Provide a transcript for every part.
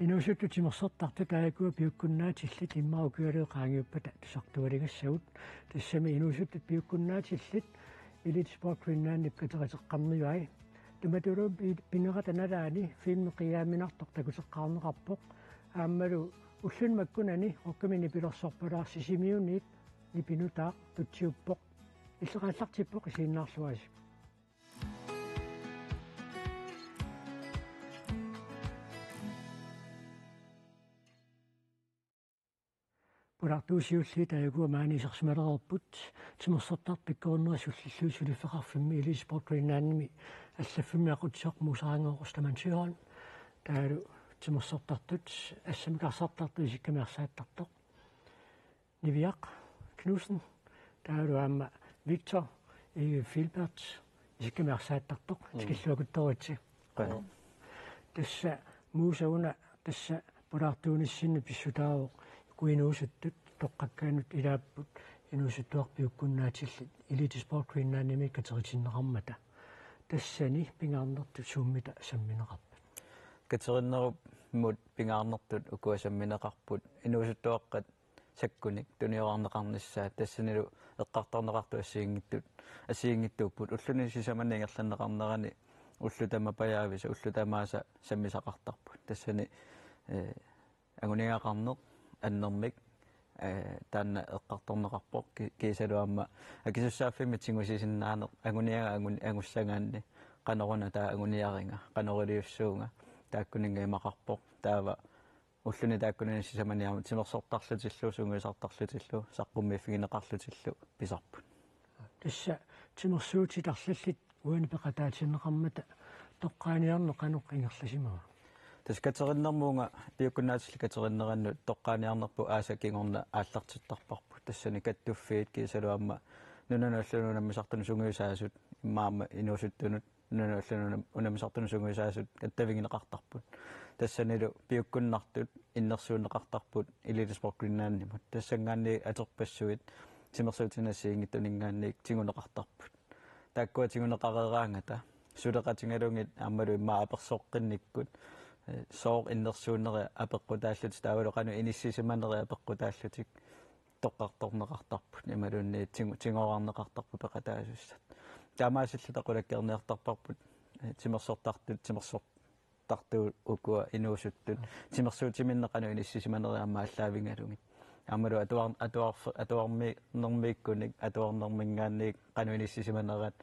инуусутту тимерсертарту таакуа пиуккуннаатиллит иммарукуалеэқаангиуппата тусартуалигассагут тассами инуусуттут пиуккуннаатиллит элит спорт квиннааннип катерисеққарниуай туматулу пинератаналаани фиммеқиааминартор такусеққарнеқарпоқ ааммалу уллун маккунани оккамини пилерсорпалаар сисимиуниит нипинутаа тутсиуппоқ иллеқааллартиппоқ исииннаарлуаси Пулартуусиулли таягуа маанисерсималерерпут тимерсертар пиккорнерисуллиллуу сулиффеқарфимми илиспортлиннаанними аллаффимми aqutсоқ мусаангоорстамансиоран таалу тимерсертартут ассамикарсартарту исиккамиарсааттартоқ нивиақ кнусен таалу аама Виктор и Филберт исиккамиарсааттартоқ тикиллуакутторитси тасса муусауна тасса пулартууниссинни писсутаавоқ куинуусуттут тоққаккаанут илааппут инуусуттуарпиуккуннаатиллит элит спорт квиннааними катеритиннеқармата тассани пингаарнерту сууммита самминеқарпут катериннеруп мут пингаарнертут укуасамминеқарпут инуусуттуаққат саккуник туниораарнеқарниссаа тассанилу эққарторнеқарту асиингиттууппут уллуни сисаманнингерланнеқарнерани уллу тама паяависа уллу тамааса саммисақартарпут тассани агунигаақарнеқ аннэрмик таанна эққарторнеқарпоқ кисалуамма акисуссааффими тингусисиннаанеқ агуниага агуссагаанни каноруна таа агуниаринга канорилиуссуунга тааккунинга имақарпоқ таава уллуни тааккунини сисаманиарма тимерсортарлутиллуу сунгуисартарлутиллуу саққуммиффигинеқарлутиллу писарпут тасса тимерсуутитарлаллит уани пеқатаатиннеқармата тоққааниарнеқанеқ ингерласимава тас катериннэрмуунга пиуккуннаатилли катериннеранну тоққааниарнерпу аасакингорна ааллартиттарпарпу тассани каттуффиит кисалуамма нунануллуну наммисартуну сунгуисаасут имаама инуусуттунут нунануллуну унамисартуну сунгуисаасут каттавигинеқартарпут тассанилу пиуккуннартут иннерсуунеқартарпут илилиспоркуннааннимут тассангаанни атерпассуит тимерсуутинассиингиттунингаанник тигунеқартарпут тааккуа тигунеқарераангата сулеқатингалунгит аамалу имма аперсоққинниккут соор иннерсууннери апеққутааллут таавалоқану иниссисиманери апеққутааллутик тоққарторнеқартарпут ималуунни тингораарнеқартарпу пеқатаасуссат таамаасиллутақулаккерниартарпарпут тимерсортарту укуа инуусуттут тимерсуутиминнеқану иниссисиманери аммааллаавингалугит амалу атуарми нэрмииккуник атуарнэрмингаанник қану иниссисиманерат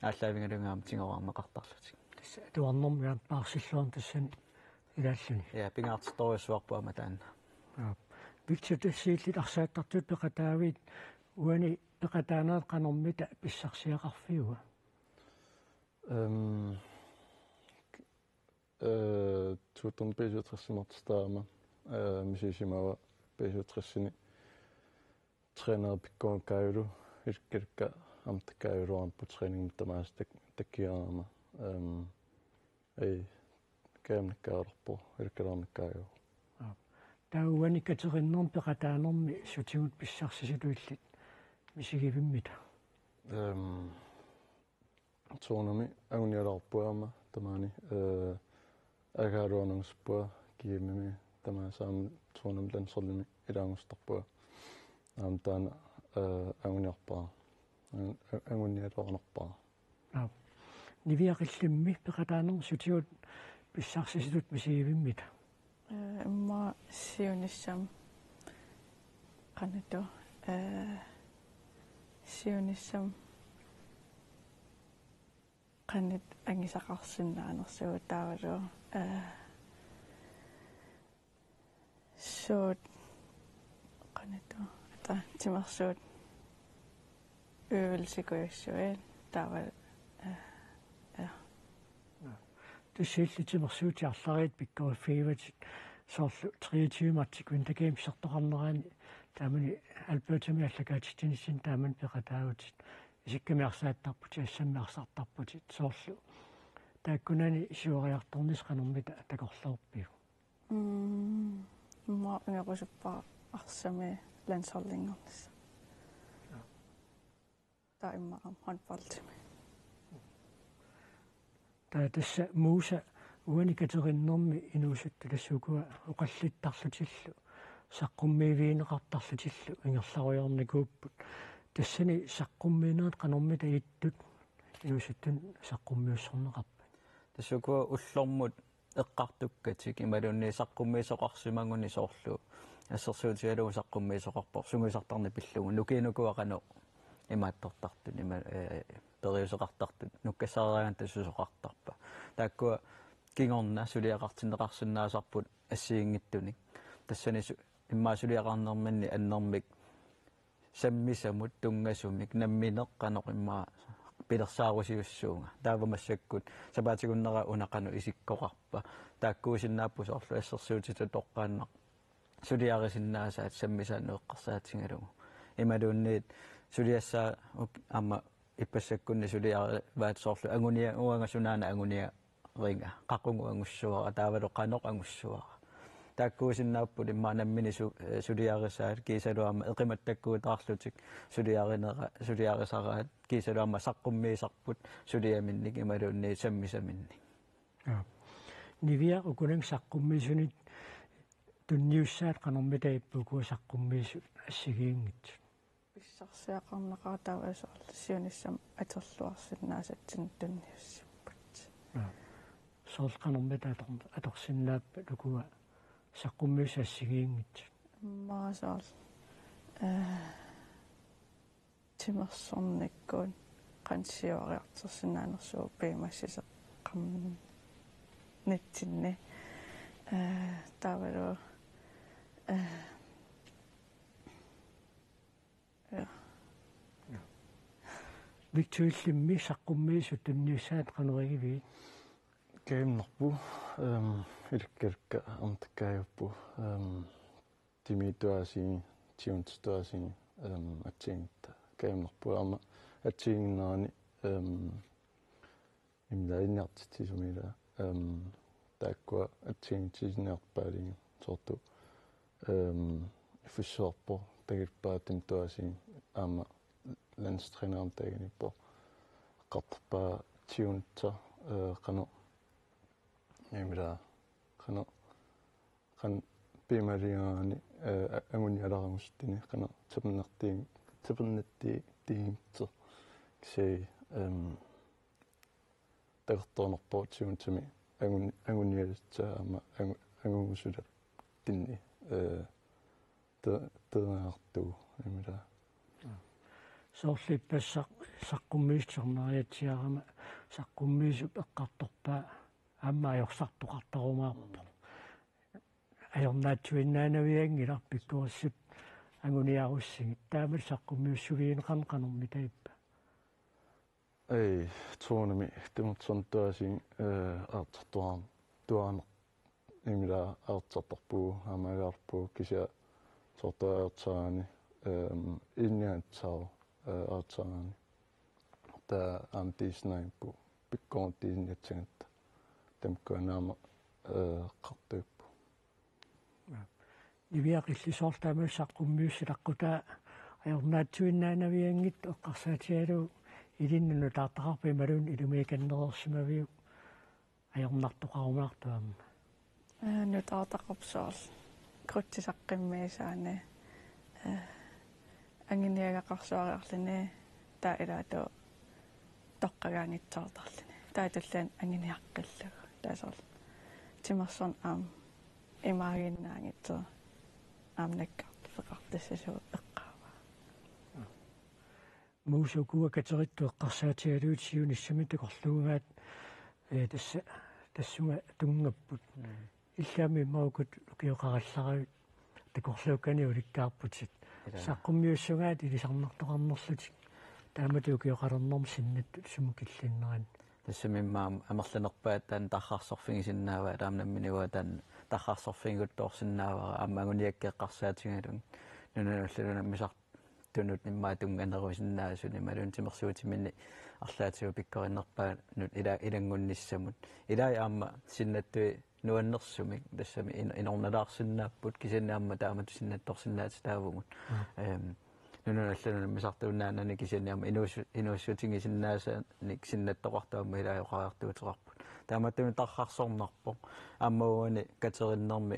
ааллаавингалунгаам тингораарнеқартарлутик туарнэрмиа паарсиллуан тассани илааллуни я пингаартторуссуарпуама таанна Виктор тассииллит арсааттартут пеқатаавит уани пеқатаанаа қанэрмита писсарсиақарфиуа тутун пежутрессимартстаама мисисимава пежутрессини тренер пиккоонкаалу илккалка амтакаалуарам путренинг тамаас таккиаама каамниккаарпо илкалаарниккаалу тауани катериннерм пеқатаанерми сутигут писсарсисилуиллит мисигивиммита туунами агуниалаарпуама тамаани агаалуанангспуа киимими тамаасаам туунам лансерлими илаангустарпуа таана агуниарпаа агуниалуарнерпаа нивиақиллимми пеқатаанер сутигут писсарсисилут мисигивиммита имма сиуниссам канато сиуниссам канит ангисақарсиннаанерсуут таавалу соот канато та тимерсуут øvelsesgøjsøel таавал тусииллитимерсуути арлариит пиккориффигиват соорлу 23 матчик винтагеймсертоқарнераани таамани албертами аллагаатиттинисин тааман пеқатаагутит исиккамиарсааттарпут ассаммиарсартарпутит соорлу тааккунани сиуариарторнис қанэрмита такорлаорпиу ма нерусуппа арсами лансорлингорнис таиммарам ханпалтими тасса мууса уани катериннэрми инуусуттулассукуа оқаллиттарлутиллу саққуммиивиинеқартарлутиллу ингерларуйорникууппут тассани саққуммиинерат қанормита иттут инуусуттун саққуммиуссорнеқарпа тассукуа уллормут эққартуккатик ималунни саққуммиисоқарсимангуни соорлу ассерсуутигалуу саққуммиисоқарпор сунгисартарни пиллугу нукиинукуақано имааттортартун има периусеқартартут нуккассаарагаан тассусоқартарпа тааккуа кингорна сулиақартиннеқарсинаасарпут ассиингиттуник тассани иммаасулиақарнерманни аннэрмик саммисамут тунгасумик намминеққанеқ иммаа пилерсаарусиуссуунга таавамассаккут сапаатигуннера унақану исиккоқарпа тааккуусиннааппу соорлу ассерсуутиту тоққааннақ сулиарисиннаасаат саммисаанеэққарсаатингалугу ималуунниит сулиассаа амма иппассаккунни сулиари ваат соорлу агуния уангасунаана агуния ринга қақунгу ангуссуара таавалу қаноқ ангуссуара тааккуусиннааппут иммаанаммини сулиарисаат кисалуама эқиматтаккуутаарлутик сулиарисараат кисалуама саққуммиисарпут сулиаминник ималуунни саммисаминни нивиа укунан саққуммиисунит тунниуссаат қанормитаиппукуа саққуммиису ассигиингит писсарсиақарнеқаатаавасоорлу сиуниссам атерлуарсиннаасатсин тунниуссиппут соолқанормита аторсиннааппа лукуа саққуммиуса ассигиингит маасаал тимерсорниккуун qansiuariartersinaanersuu piimassise qam nitsinni taavalu виктуиллимми саққуммиису тунниуссаат qanerigivi кеимнерпу илккалкка амтаккаажуппу тимитуаси тиунтуаси атсингта кеимнерпу ама атсингнаани имлаинниартитсумила тааккуа атсингтисинеарпаалиги сорту фиссуарпо тагилпаатим туаси ама ланстренерам тагиниппо qatpa tiunta qanu имра qanu qan пимариаани агуниаларамустини qanu тепнерти тиимтер кисей тагерторнерпо тиунтами агуниалитсаама агунгусула тинни тааарту имра соорлиппассақ саққуммиистернариатсиарама саққуммиисуп эққарторпаа аама ajorсартоқартарумаарпо ajornaatsuinnaanавиангилар пиккуассут агуниаруссигит таамал саққуммиуссувиинеқан qanормитаиппа туунами тимутсонтуаси аартартуарам туаанер имила аартартарпуу амагаарпуу кися сортуаартаани инниатсаа аартаани та амтиснайпу пиккоонтиинниатсагатта тамкуанаама qартуиппу ивиақиллисоортаамал саққуммиуссилаққутаа ajornaatsuinnaanавиангит эққарсаатигалу илиннуну таартақарпи малун илумииканнерерсимавиу ajornartoqarumaartuamma нутаартақарпсоорл крутсисаққиммиисаане ангиниагақарсуариарлини таа илаату тоққагаангитсаартарлини таатуллаан ангиниаққиллугу таасорл тимерсон аам имаагиннаангитсо аамнаккарт феқартассасу эққаава муусукуа катеритту эққарсаатигалуут сиуниссами тукорлуугаат тассуга тунгаппут иллаами маукут лукиоқаралларавит такорлууккани уликкаарпутит саққуммиуссугаат илисарнартоқарнерлутик таамату лукиоқалернерм синнаттут сумукиллиннеран тассамиммаам амерланерпаат таан тархаарсорфигисиннаава таамнамминуа таан тархаарсорфигуттоорсиннаавара аммагуниаккеққарсаатингалун нунануллуна мисар тунут иммаа тунганеруисиннаасуни малун тимерсуутиминни арлаатиу пиккориннерпаа нут илангунниссамут илаа аама синнаттуи нуаннерсумик тассами инорналаарсиннааппут кисиннаамма таамату синнатторсиннаати таавугут нунануллуна мисартууннаанани кисиннаама инуссутингисиннаасааник синнаттоқартаама илаажоқаартуутеқарпут тааматтуми таррарсорнарпо ааммауани катериннэрми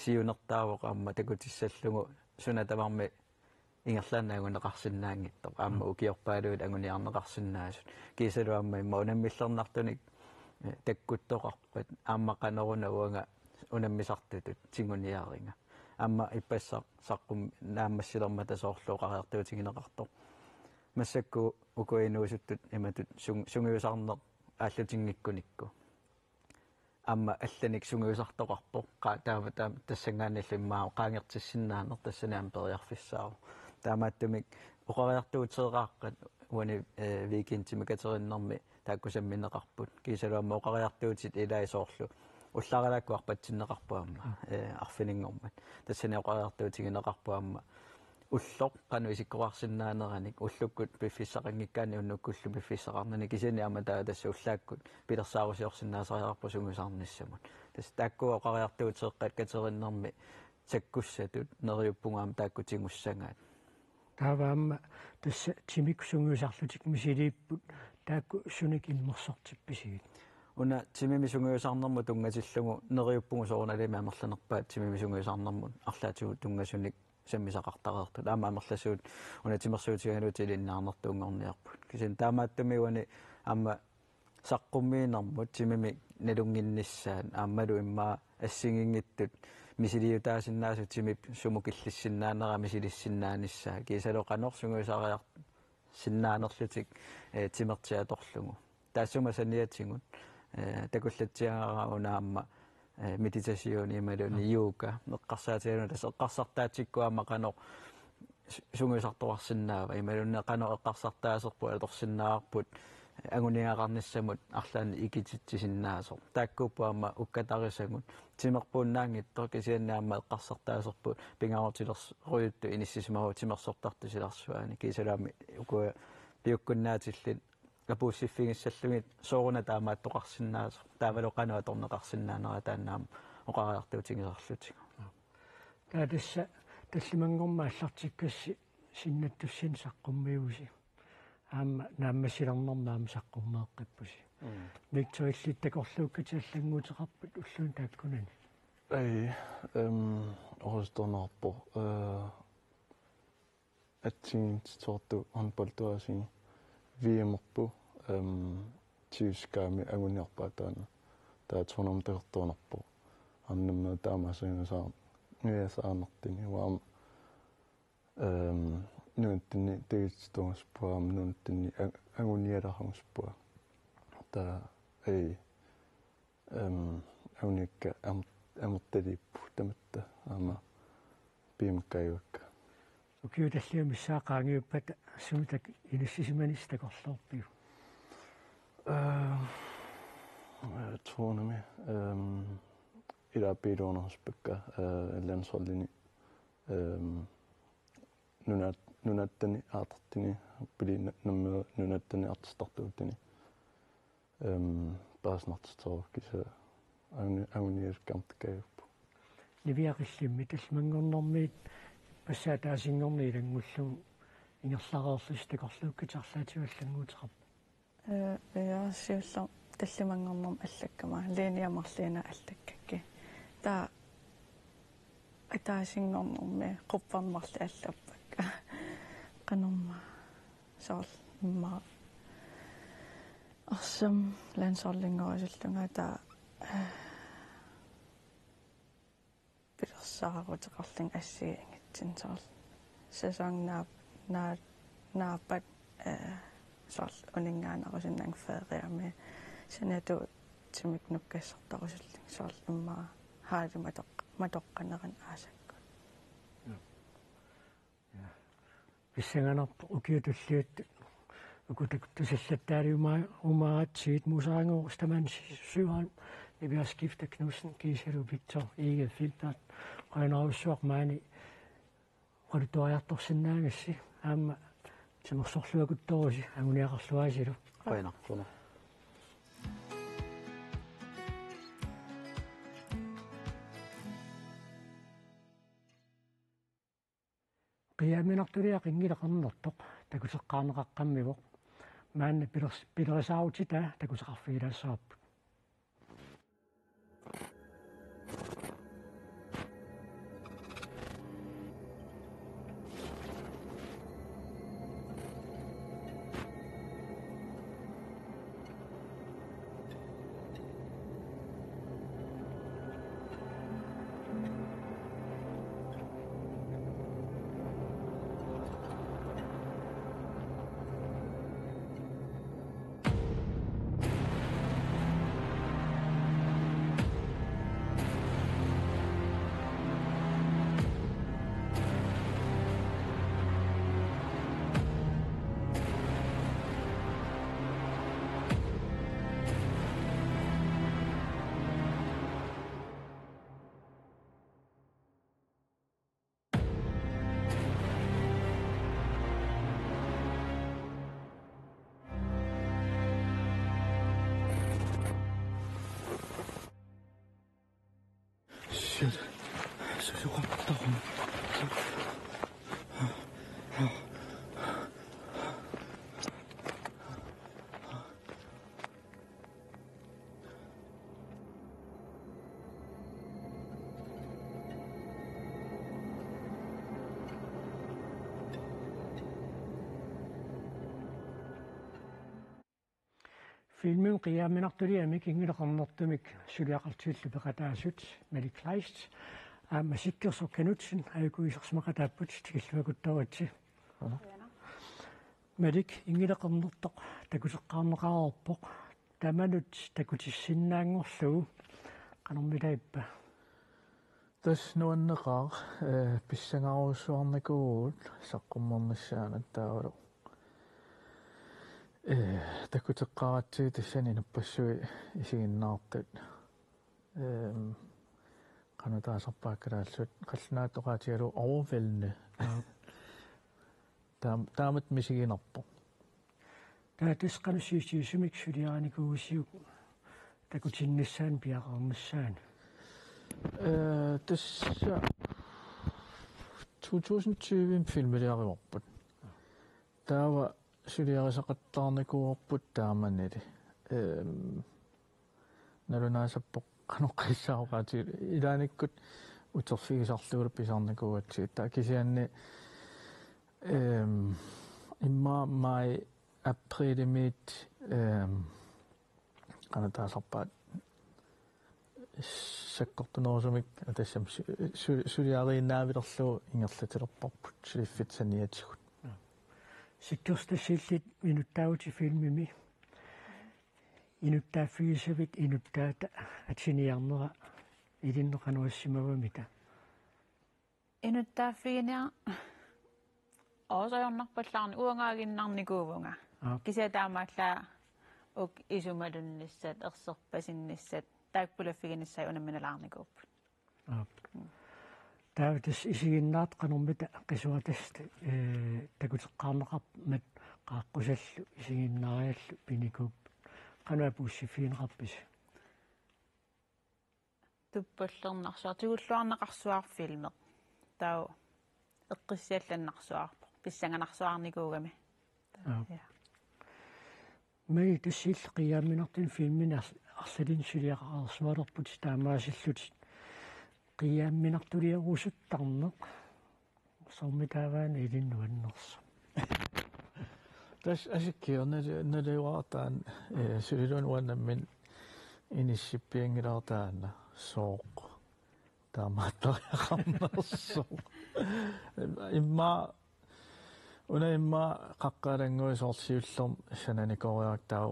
сиунертаавоқ аама такутиссаллугу суна тамарми ингерлаанаагунеқарсинаангиттоқ аама укиорпаалуут агуниарнеқарсинаасут кисалуамма имма унаммиллернартуник таккуттоқарпат аама қанеруна уанга унаммисартутут тингуниааринга аама иппассақ саққум нааммассилерма тасоорлуоқариартуутигинеқарто массакку укуинуусуттут иматут сунгиусарнеқ ааллутингиккуникку аама алланик сунгиусартоқарпо таава тассангаанналлиммаа qaangertissиннаанер тассанаам периарфиссаау таамааттумик оқариартуутеэрааққат уани викинтими катериннэрми тааккусамминеқарпут кисалуамма оқариартуутит илаисоорлу уллааралааккуарпатсиннеқарпуамма арфинингормат тассани оқариартуутигинеқарпуамма уллоқ қану исиккуарсиннаанераник уллуккут пиффиссақангиккаани уннуккуллу пиффиссақарнани кисани аама таа тасса уллааккут пилерсаарусиорсиннаасариарпу сунгусаарниссамут тасса тааккуа оқариартуутеэққат катериннэрми таккуссатут нериуппунгаама тааккутингуссангаат тааваама тасса тимик сунгусарлутик мисилииппут таакку суник иммерсортипписигит уна тимими сунгуусаарнэрму тунгасиллугу нериуппугу соорналими амерланерпаат тимими сунгуусаарнэрмут арлаатигу тунгасуник саммисақартареэртут аама амерласуут унатимерсуутиганутилиннаарнертуунгорниарпут кисин таамааттумиуани аама саққуммиинэрмут тимими налунгинниссаан аамалу иммаа ассигингиттут мисилиутаасиннаасу тимип сумукиллиссиннаанера мисилиссиннааниссаа кисалоқанорсунгуисаариар синнаанерлутик тимертиаторлугу таассума саниатсигут такуллатсиараа унаамма медитасиони ималуни йога неққарсаатигалуна тас эққарсартаатиккуама қанор сунгуисарторсиннаава ималунне қанор эққарсартаасерпу аторсиннаарпут агуниақарниссамут арлаани икититсисиннаасо тааккууппуама уккатарисагут тимерпууннаангитто кисианнаама эққарсартаасерпу пингаортилерс руйутту иниссисимару тимерсортартусиларсуаани кисалаами укуа пиуккуннаатиллит апууссиффигиссаллугит сооруна таамааттоқарсинаасо таавалоқану аторнеқарсинаанера тааннаама оқариартуутигисарлутик таатасса таллимангорма аллартиккасси синнаттуссин саққуммиуси аама нааммасилернэрнаама саққуммеэққиппуси микториллит такорлууккатиаллангуутеқарпут уллуун тааккунани орусторнарпо атсин торту ханболтуасин виэмерпу тиускаами агуниарпаатаана таатсунэрмтагерторнарпу амнамма таамасингасаа ниасаанертини уаам нуунтини тегитстунгспуаам нуунтини агуниалархунгспуа таа агуникка амерталиппу таматта аама пимкаюакка укиуталлиами саақаангиуппат сумитак илиссисиманис такорлоорпиу тронами илапилуунерспакка лансорлини нунаттани аатертини пили намме нунаттани артстартуутини пааснартсторов киса агуниалкамткаюппу нивиақиллимми талмангорнэрмиит пассаатаасингорни илангуллу ингерлареерлус такорлууккатарлаативаллангуутеқарпу яасиуллер таллимангорнэрм аллаккама линиамарлиина аллаккакки таа атаасингорнэрми қуппармарли аллаппакка канорма соор имма арсам лансорлингорисуллунга таа пилерсаарутеқарлин ассиингитсин соор сасонгнаап наапат соор унингаанерусиннаан фериами санату тимик нуккассартарусуллин соор имма хаали матоққанеран аасакку писсанганарпу укиутуллиут укутак тусаллаттаалиумаа умаатсиит мусаангоо стаман сюан ибиаскифта кнуssen кисеру Victor иге филтат қайнааруссуақ маани қоритуариарторсиннаагасси аама тимерсорлуакутторуси агуниақарлуаасилу қайнарпуна қиаминартулиа қингилеқарнертоқ такусеққарнеқаққаммивоқ маанна пилерисааутита такусеқарфигилаассааппут Filmin qiyaamminartuliamik ingilaqarnertumik suliaqartuillu peqataasut Malik Kleist masikkersorkanutsin aikuisersmaqataapput tikilluakuttaruatsi Malik ingilaqarnertoq takuseqqaarneqaroorpoq tamanut takutissinnaangorlugu qanermilaippa tas nuanneqaar pissangaruussuarnikuut saqqummernissaanat taavalu такутеққаратсиги тассани наппассуи исигиннаартут канутаасарпааккалааллут қалланаатоқаатигалу overvældende таамат мисигинарпо таатисқанусиисиусумик сулиааникууссиук такутиннссаан пиақарнссаан тасса 2020 филмилиариварпут таава сулиарисақаттаарникуорпут тааманили налунаасаппоқ каноққиссаоқаати илааниккут утерфигисарлугулу писаарникууатси таакисианни имма май априлимит канатаасарпаат саккортунерусумик тассам сулиарииннаавилерлугу ингерлатилерпарпут сулиффитсаниатигут Sikkerstasillit inuttaauti filmimi inuttaafigisavit inuttaata atsiniarnera ilinneqanuassimavamita inuttaafiginia oosajornarpallaarni uangaaginnarnikuuvunga kisiataamaallaa uk isumalunnissat erserpasinnissat taakpulaffiginissai unamminalaarnikuupput тааутас исигиннаат канормита қисуатаст такутеққарнеқармат қааққусаллу исигиннариаллу пиникууп канаапууссиффиинеқарпис туппаллернарсуар тигуллуарнеқарсуарфилмеқ таа эққиссиалланнарсуарпо писсанганарсуарникуугами мэй тассил қиаамминартин филмин арлалин сулиақарсуалерпут таамаасиллут qiyaamminartuliarusuttарнеq сормитааваан илиннуаннерса тас асиккиорналуаратаан сулилуан уаннаммин иниссиппиангилаартаана сооқ таамааттариақарнерсо имма унаимма қаққалангуи соорсиуллерм сананикориартау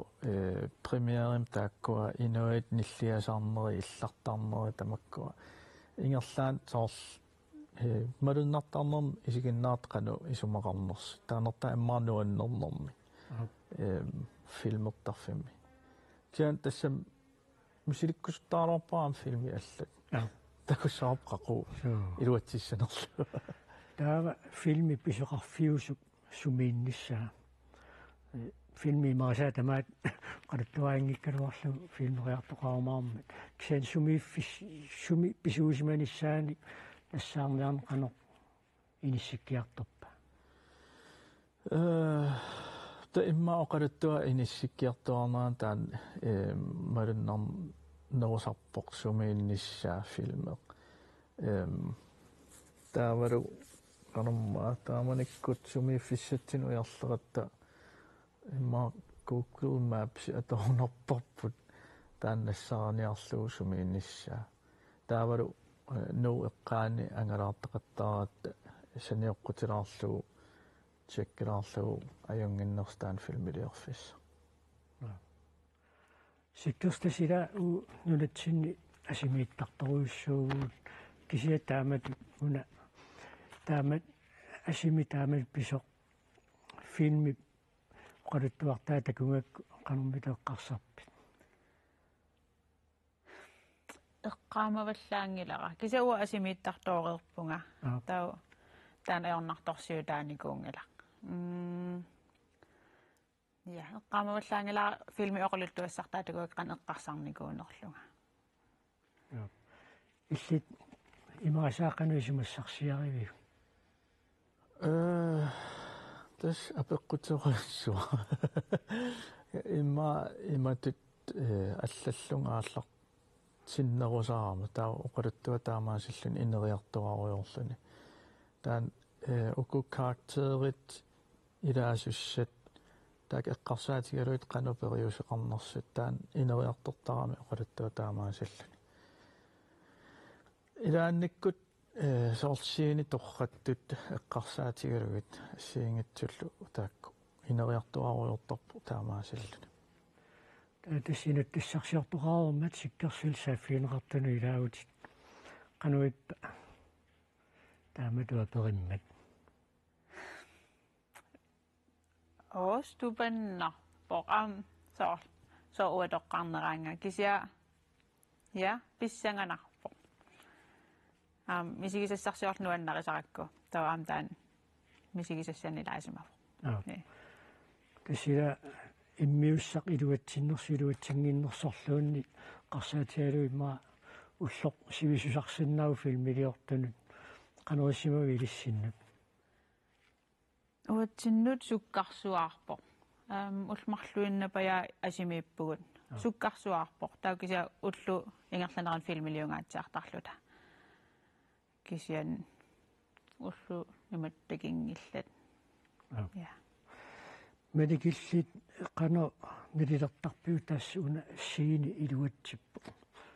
премиерим тааккуа инуит ниллиасаарнери иллартаарнери тамаккуа ингерлаан соорл малуннартаарнерм исигиннаартқану исумақарнерс таанерта аммаарнуаннернерми филмертарфимми тиан тассам мисиликкусуттаалерпаам филми аллат такуссаарпқақу илуатсиссанерлу таава филми писоқарфиусук сумиинниссаа филми маасаа тамаат qalutuaangikkaluarlu filmeriartoqaarmaarmat кисаан суми писуусиманиссаани нассаарниарне qanoq иниссиккиарторпа та имма оқалуттуа иниссиккиартуарнаан таан малуннар нерусарпоқ сумиинниссаа филмеқ таавалу qanummaa taamanikкут сумииффиссатсину уярлератта имма Google Maps аторнерпарпут тааннассааниарлугу сумиинниссаа таавалу ну эққаани ангалаартақаттараат саниоққутилаарлугу чеккилаарлугу аюнгиннерстаан филмилиорфис сиккерстасила у нулатсинни асимииттарторуйуссуугуут кисиа таамат уна таамат асимитаамал писоқ филми qalutuartaa takungakku qanummitaqarsarpit eqqaamavallaangilara kisauwa asimiittartoorerpunga tau taanayornartorsiutaanikuungila ja eqqaamavallaangila filmi oquluttuassartaatuguak qan eqqarsarnikuunerlunga illit имарисаақану исумассарсиаривиу тас апеққутеруссуа иматут аллаллунгааллар синнерусаарама таа оқалуттуа таамаасиллун инериартуаруйорлуни таан укуккаартерит илаасуссат таак эққарсаатигалуит канупериусеқарнерсут таан инериартортарами оқалуттуа таамаасиллуни илаанниккут соорсиини торраттут эққарсаатигалугит ассиингитсуллу таакку инериартуаруйорторпу таамаасиллуни тассинут тассарсиортуқарермат сиккерсил сааффиинеқартуну илаагутит кануиппа тааматуа периммат Stupende program så uatoqqarneraanga kisia ja pissanganarpo misigisassarsiorluannarisarakku tawaam taan misigisassanilaasimafu кисила иммиуссақ илуатсиннерсилуатсингиннерсорлуунни қарсаатиалуимма уллоқ сивисусарсиннау филмилиортунут канериссимави илиссиннут уатсиннут суккарсуаарпо улмарлуиннапая асимииппугут суккарсуаарпо таукися уллу ингерланеран филмилиунгаатсаартарлута кисиан уллу иматтакингиллат я медикиллит қано милилертарпиу таассуна сиини илуатсиппу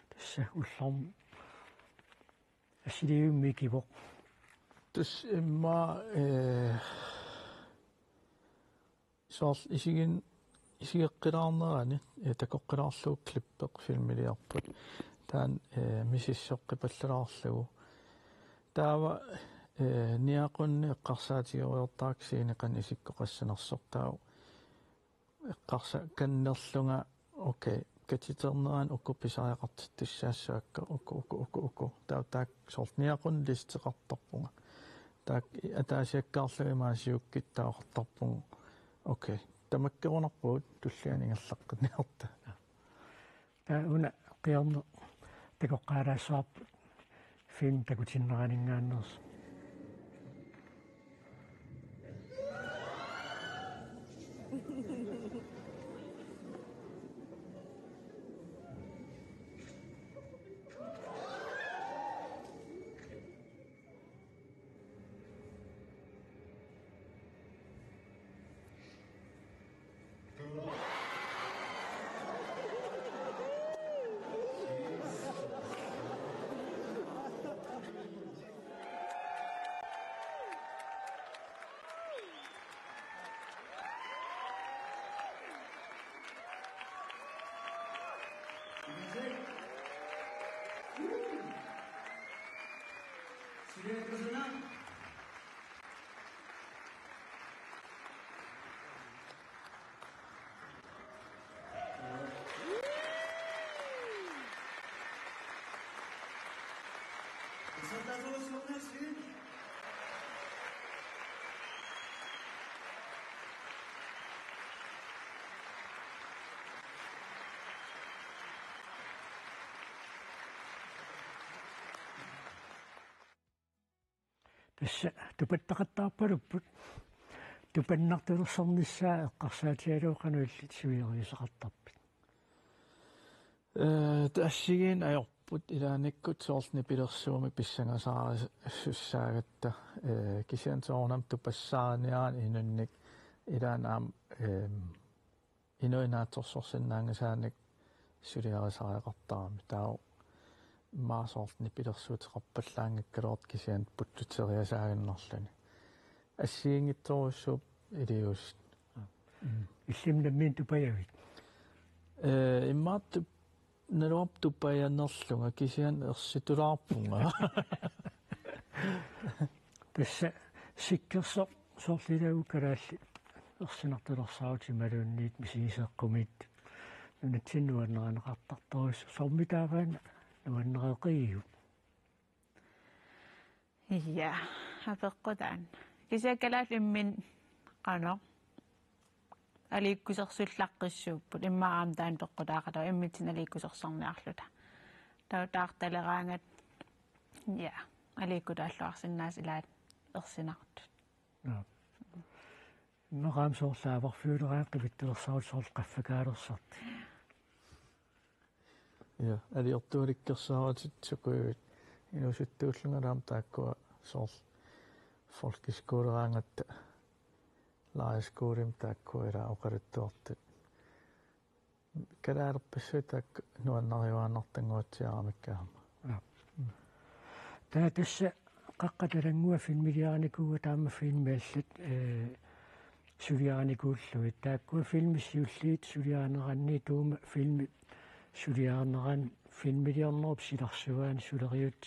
тасса уллорм асилиумми кивоқ тус имма соорл исигеққилаарнерани такоққилаарлуг клиппеқ филмилиарпут таан мисиссоққипаллалаарлугу таава ниақунни эққарсаатигеруйортаак сиинеқан исиккоқассанерсортаау эққарса каннерлунга окей катитернеран уккупписариақартит туссаассаакка уку таак соорл ниақун листеқартарпунга таак атаасиаккаарлуги маасиуккит таақартарпугу окей тамаккерунарпуут туллианингерлаққинниарта уна қиорне такоққаалаассуарпу фильм такутиннеранингаааннерс тасса тупаттақаттаарпалуппут тупаннартулерсорниссаа эққарсаатиалуоқануиллит сивиериусақартарпит тассигин аёрпут илааниккут соорлни пилерсууми писсангасаарис суссаагатта кисиантерунам тупассааниаан инунник илаанаам инуинааторсорсиннаангасааник сулиарисариақартарами таа маасоорлни пилерсуутеқарпаллаангаккалуорт кисиан путтутериасаагиннерлуни ассиингитторуссууп илиус иллимнаммиин тупаявит иммаат налуап тупаяннерлунга кисиан ерситулаарпунга тасса сиккерсо соорлилаагу калаалли ерсинартулерсаути малуунниит мисигисеэккумит нунатсиннуаннеранеқартарторус сормитаагаана нуаннереқиу ja апеққутаан кисиаккалаал иммин қано алииккусерсуллаққиссууппут иммааам таан тоққутаақата иммитсин алииккусерсарниарлута таутаарталераангат ja аликкутааллуарсинаас илаат ерсинартут Наа. Ногам соорлаавар фюлераан қивиттулерсарут сорл qaffakaalerсарт. Ja, алиортуаликкерсааратит сукуйут инусуттууллунгалаам тааккуа сорл folkeskoleраангатта лаискуулим тааккуа ила оқалуттуартут калаарпассуи таак нуаннаривааннартангуатсиарамаккаама. Таа тасса qaqqatalangua filmiliarnikua taama filmiallat suliarnikuulluit taakkua filmissiulliit suliarneranni tuuma filmi suliarneran filmiliarnerp silarsuaan suleriut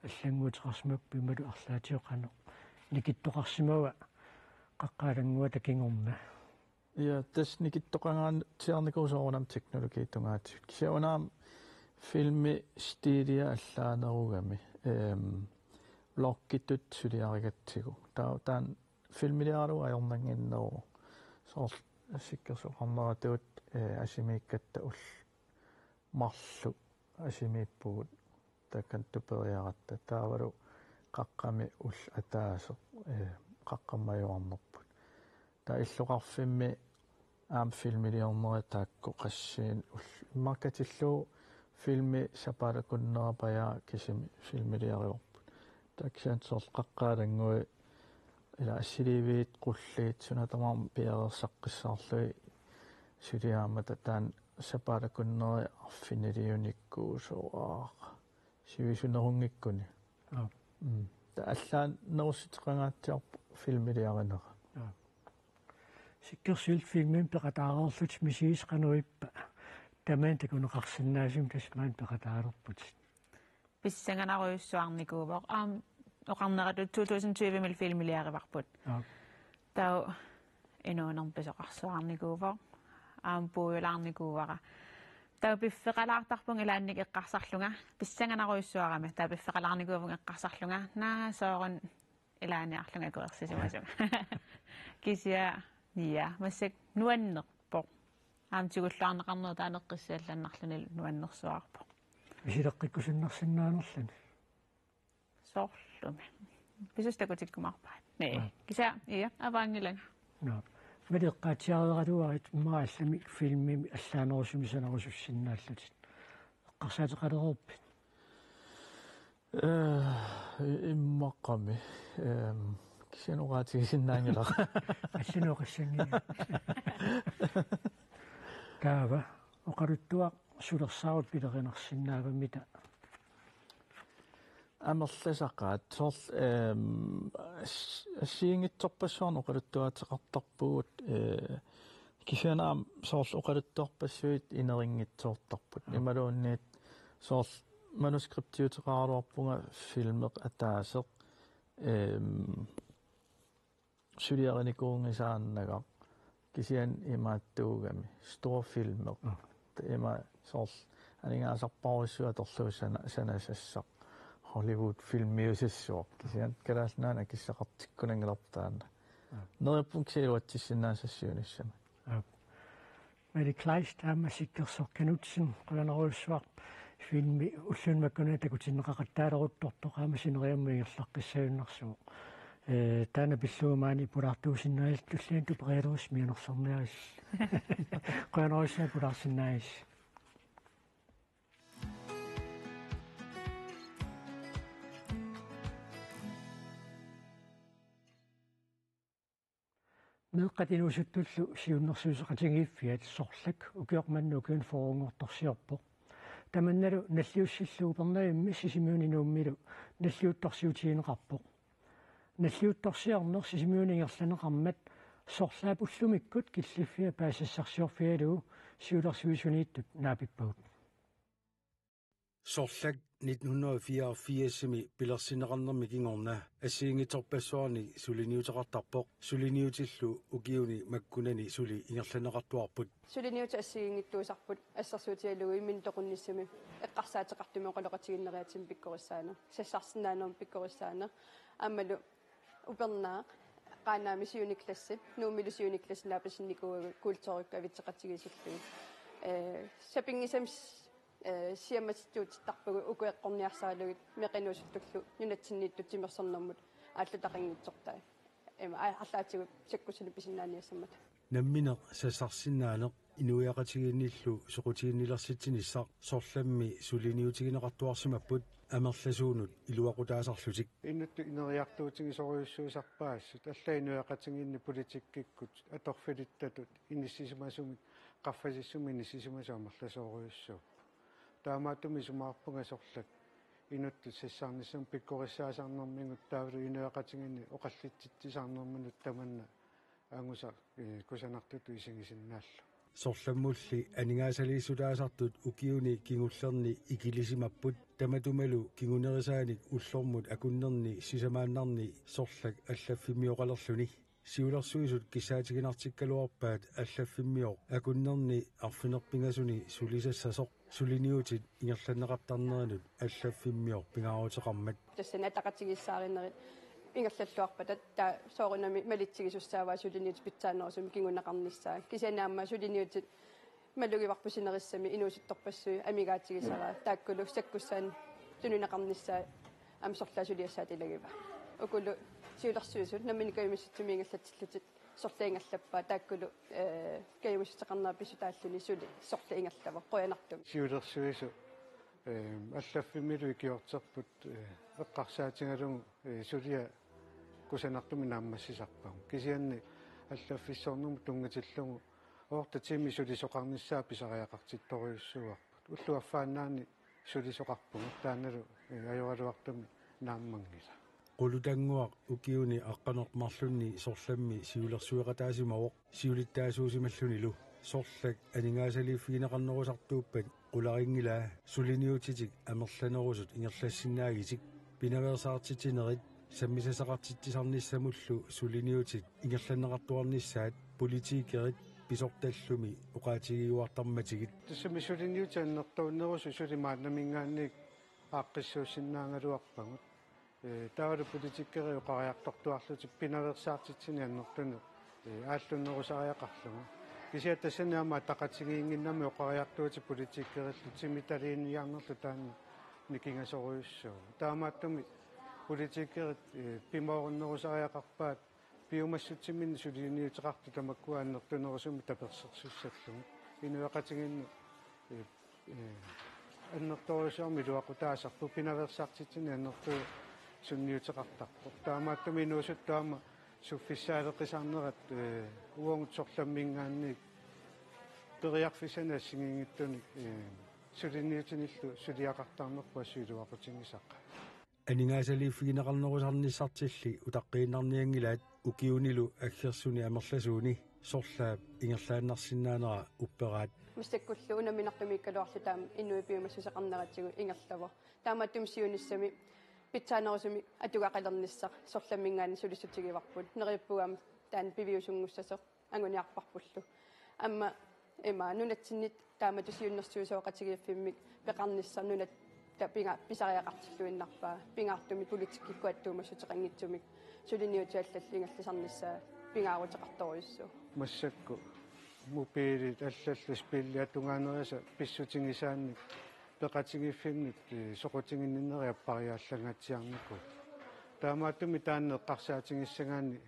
аллангуутеқарсимак пималу арлаатиоқано никиттоқарсимава qaqqaalangua takingorma. Ja, tässä nikittoqangaan tiarnikuusoorunam teknologi tungaatut kisiunaam filmi stiilia allaanerugami blokkitut suliarigatsigu taan filmiliaru ajornanginneru soor sikkersoqarneratut asimiikkatta ull marlu asimiippugut takkantuperiaratta taavalu qaqqami ull ataaso qaqqammajuarnerput taa illuqarfimmi aam filmiliorneri taakku qassiin ull immarkatillu filmi sapalakunnerapaya kisimi filmiliariorput taksaan soor qaqqaalangui ila assiliviit qulliit sunatamaam piarersaqqisaarlui suliaamata taan sapalakunneri arfiniliunikkuusoaaq sivisunerungikkuni ta allaan nerussiteqangaatiarpu filmiliarinera Sikkersuil filmin peqataarerlut misiisqanuippa tamaan takuneqarsinnaasum tasmaan peqataalerput. писсанганаруйуссуарникууво оqarneratut 2020 мил филмилиариварпут тау инуунерписоqarsuarnikuuvo пуйулаарникуувара тау пиффеқалаартарпун илаанник эққарсарлунга писсанганаруйуссуарами таа пиффеқалаарникуувун эққарсарлунга наасоорун илааниарлунга куерсисимасуга кисиа ния массак нуаннерпо тигуллаарнеқарнер таанеққиссаалланнарлунил нуаннерсуарпо Misileqqikkusinnarsinnaanerlani. Soorlumi. Pisustaqutikkумарпаа. Nee. Kisa ia avaangilanga. No. Maliqqaatsiareeraluarit maallami filmimi allaanerussumisanerusussinnaallutit. Eqqarsaateqalererpit. Immaqqami. Kisianuqaatigisinnaangila. Allunuqassangi. Kaava oqaluttuaq sulersaarut pilerinersinnaavamita амерласақаат сорл ассиингитсорпассуарну оқалуттуатеқартарпугут кисианаам сорл оқалуттуарпассуит инерингитсоортарпут ималуунниит сорл манускриптиутеқаралуарпунга филмеқ атаасеқ сулиариникуунгисааннага кисиан имааттуугами сторфилмеқ има сорл анингаасарпаруссуа торлуусана санасассақ Hollywood filmiusissuaq kisian kalaasnaana kissaqartikkunangilertaana neripun kisaluatsissinnaasassuunissama Mali Kleist taama sikkersorkanutsin qulaneruussuaq filmi ulluunmakkuna takutinneqaqattaaleruttortoqaama sineriammiingerlaqqissaajunnarsuuq taana pilluumaani pulartuusinnaajat tullian tupereeruus mianersorniaris qulaneruussaa pularsinnaaris meqqatinuusuttullu siunnersuuseqatingiiffiat sorlak ukiormannukuun foruungortorsiorpo tamannalu nalliussilluu sisimiuninuummilu nalliuttorsiutiineqarpo nalliuttorsiarner sisimiuningerlaneqarmat sorlaapullumikut killiffia paasassarsiorfialuu siulersuisuniittut naapippagut Sorlak 1984-mi pilersineqarnermi kingorna assiingitorpassuarni suliniuteqartarpoq suliniutillu ukiuni makkunani suli ingerlaneqartuarput suliniuta assiingittuusarput assarsuutiallugi min toqunnissimi eqqarsaateqartumi oqaloqatiginneriatim pikkorissaana sassarsinnaanum pikkorissaana ammalu upernaaq qaanaami siuniklassi nuumilu siuniklassi laapasinnikuu kultoruk avitseqatigisillugi sapingisam сиамаситтуутиттарпагу укуэккорниарсаалугит меқинуусуттуллу нунатсинниитту тимерсэрнэрмут ааллутақингитсортай арлаатигу саккусуни писиннааниассаммат наммине сассарсиннаанеқ инуяқатигинниллу соқутигиннилерситсинissaq сорламми сулиниутигинеқартуарсимаппут амерласуунут илуақутаасарлутик иннутту инериартуутиги сориуссуусарпаассут аллаинуяқатигинни политиккиккут аторфилиттатут иниссисимасумит qaffasissumi nissisimasuamерласоориуссуу таамааттуми сумаарпунга сорлат инутту сассаарниссам пиккориссаасаарнэрмингут таавлу инуяқатигинни оқаллитситсисаарнэрминут таманна ангуса кусанартуту исигисиннааллу сорламмулли анигаасалииссулаасартут укиуни кингуллерни икилисимаппут таматумалу кингунерисааник уллормут акуннерни сисамааннарни сорлак аллаффимиоқалерлүни сиулерсуисут кисаатигинартиккалуарпаат аллаффиммиоқ акуннерни арфинерпингасуни сулисассасоқ сулиниутит ингерланнеқартарнеринут аллаффиммиоқ пингааруутеқармат тассана тақатигиссаариннери ингерллуарпата таа соорунами малитсигисуссааваа сулиниут питсаанерусуми кингунеқарниссаа кисанаамма сулиниутит малугиварпусинериссами инууситторпассуи амигаатигисараа тааккулу саккуссаан тунунеқарниссаа амсорлаа сулиассаатилагива укулу сиулерсуисут наммини каюмисситсумиингаллатиллутит сорлаингаллаппаа тааккулу каюмисситеқарнаа писутааллуни сули сорлаингаллава қоянартум сиулерсуису аллаффимилу икиортерпут эққарсаатингалугу сулия кусанартуми нааммассисарпагу кисианни аллаффиссорнуму тунгатиллугу оортатими сулисоқарниссаа писариақартитториуссуарпут уллуаффаанаани сулисоқарпугу тааналу аюалуартуми нааммангила qulutangua ukiuni aqqanermarlunni sorlammi siulersueqataasimawoq siulittaasuusimallunilu sorlak aningaasaliiffigineqarnerusartuuppat qularingilaa suliniutitik amerlanerusut ingerlassinaagitik pinaversaartitinerit sammisasaqartittisarnissamullu suliniutit ingerlanneqartuarnissaat politiikerit pisortallumi uqaatigiuartarmatigit tussumi suliniutaannertuunnerusu sulimaannamingaannik aaqqissuussinnaangaluarpagut таавал политиккери оқариарторtuарлутик пинаверсаартитсини аннертуну ааллуннерусариақарлугу кисиаттассаниама тақатигиингиннами оқариартуути политиккериллу тимиталиинниарнерлу таани никингасоруйуссуу таамааттуми политиккерит пимаорнерусариақарпаат пиумассутсимин сулиниутеқарту тамаккуа аннертунерусуми таперсерсуссаллугу инуяқатигинни аннерторусуарми луақутаасарпу пинаверсаартитсини аннерту sunniuteqartarpoq taamaаттumi nuusuttuama suffissaaleqisarnerat uangutsorlammingaannik periarfisana singingittunik sulinniutinillu suliaqartarnerpa suiluaqutigisaqa aningaasaliiffigineqarnerusarnissartilli utaqqiinnarniangilaat ukiunilu aggersuni amerlasuuni sorlaap ingerlaannarsinnaanera upperaat мистаккуллу унаминартумиккалуарлу таама иннуипиумассусеқарнератсигу ингерлава таамааттум сиунissami питсаанерусуми атугақалерниссақ сорламмингаани сулиссутигиварпут нериуппугаама таан пивиусунгуссасо ангуниарпарпуллу амма эма нунатсиннит таама тусиуннэрсуусооқатигиаффиммик пеқарниссар нунат тапинга писариақартиллуиннарпаа пингаартуми политиккиккуаттуумассутеқангитсумик сулиниутиаллаллингаллисарниссаа пингаарутеқарторуйуссуу массакку мупиилит аллаллас пиллиатунгаанериса писсутингисаанник пеқатигиффиннут соқутингиннериаппариааллагатсиарникку таамааттуми тааннеққарсаатингиссагаани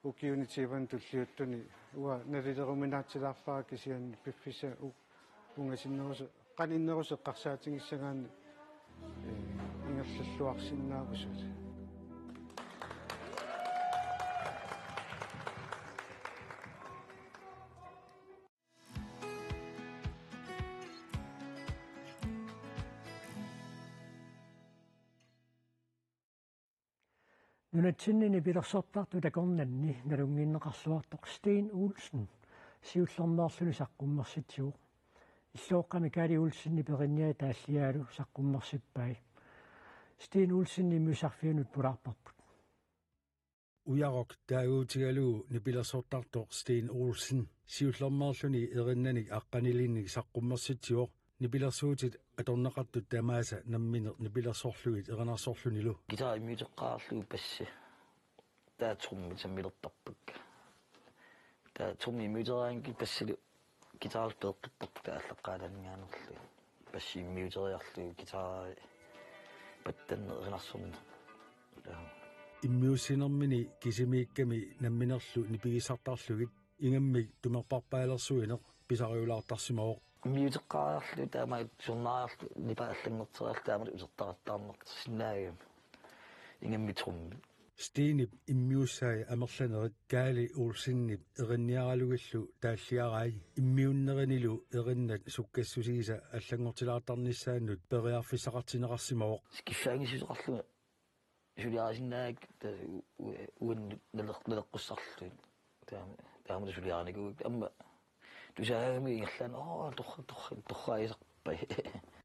укиунитиван туллиуттуни уа налилеруминаатсилаарфаа кисианни пиффиса унгасиннерусу қаниннерусу эққарсаатингиссагаани ингерллуарсиннаагусут нунатсиннини пилерсортарту такорнанни налунгиннеқарлуартоқ Steen Olsen сиуллернеарлуни саққуммерситсуу иллооққами Кали Olsenни перинниа тааллиаалу саққуммерсиппай Steen Olsenни мусарфиунут пулаарпарпут уярок таагуутигалуу нипилерсортартоқ Steen Olsen сиуллернеарлуни эриннаник аққанилинник саққуммерситсуоқ нипилерсуутит аторнеқартут тамааса намминер нипилерсорлугит эринарсорлунилу гитара имиутеққаарлуги пасси таатсумми саммилертарпакка таатсумми имиутераанги пассилу гитаарс пеэққиттарпу тааллеққаалангаанерлу пассииммиутериарлу гитара паттаннеринарсорна иммиуссинермини кисимиикками намминерлу нипигисартарлугит ингаммик тумерпарпаалерсуинеқ писариулаартарсимаоқ миутеққаарлу таамаа журнаарлу нипааллангертериал таамаа усертаратаарнерт синаагам ингамми трумми стинип иммиуссаи амерланерит Гаали Олсиннип эринниаралугиллу тааллиарай иммиуннеринилу эриннат суккассусигиса аллангортилаартарниссааннут периарфиссақартинеқарсимаоқ скиффаангисусеқарлуга жулиарасиннаак уан налеққуссарлу таамаа жулиарникуг амма тусаагами ингерлаан торраисарпай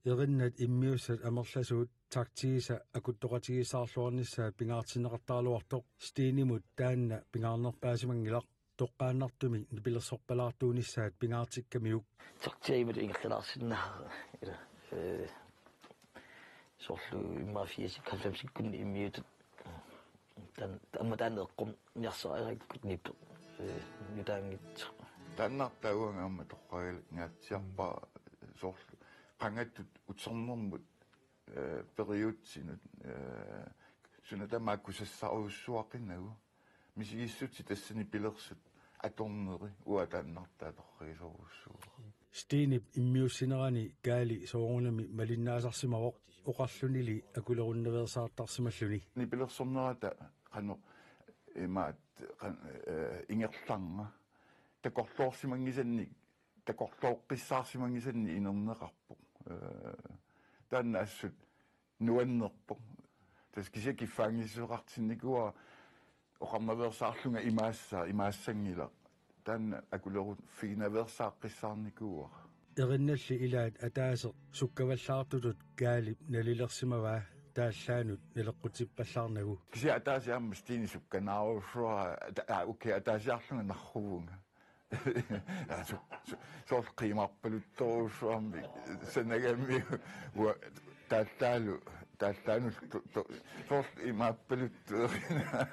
эриннат иммиуссат амерласуут тактигиса акуттоқатигисаарлуарниссаа пингаартинеқартаалуартоқ стинимут таанна пингаарнерпаасимангилақ тоққааннартуми нипилерсорпалаартуунissaат пингаартиккамиук тактигимат ингерлаарсиннаа сорлу иммафиаси калфамсиккунни иммиутут амма таанеэққум ниарсариаккут ниппе нутаангит тааннартаагуанга амма тоққаил гаатсиарпа сорлу qangattut utsernermut periutsinut sunatamaakkusassauussuaqinnagu misigissut tassani pilersut atorneri uataannartaa torrigisoruussuu стинип иммиуссинерани Гаали соорунами малиннаасарсимавоқ оқарлунили акулерунневерсаартарсималлуни нипилерсорнерата qanu имаат ингерларнга такорлуорсимангисанник такорлооққиссаарсимангисанни инернеқарпу таанна ассут нуаннерпу таскисакиффаангиссуқартинникуа оқарнаверсаарлунга имаассангила таанна акулерут фигинаверсааққиссаарникуа эринналли илаат атаасеқ суккаваллаартутут Гаалип налилерсимаваа тааллаанут налеққутиппаллаарнагу кися атаасиамма стини сукканаарусуа окей атаасиарлунга наррувунга сорл қимарпалутторуусуарми санагамми тааллаану сорл имааппалуттуерина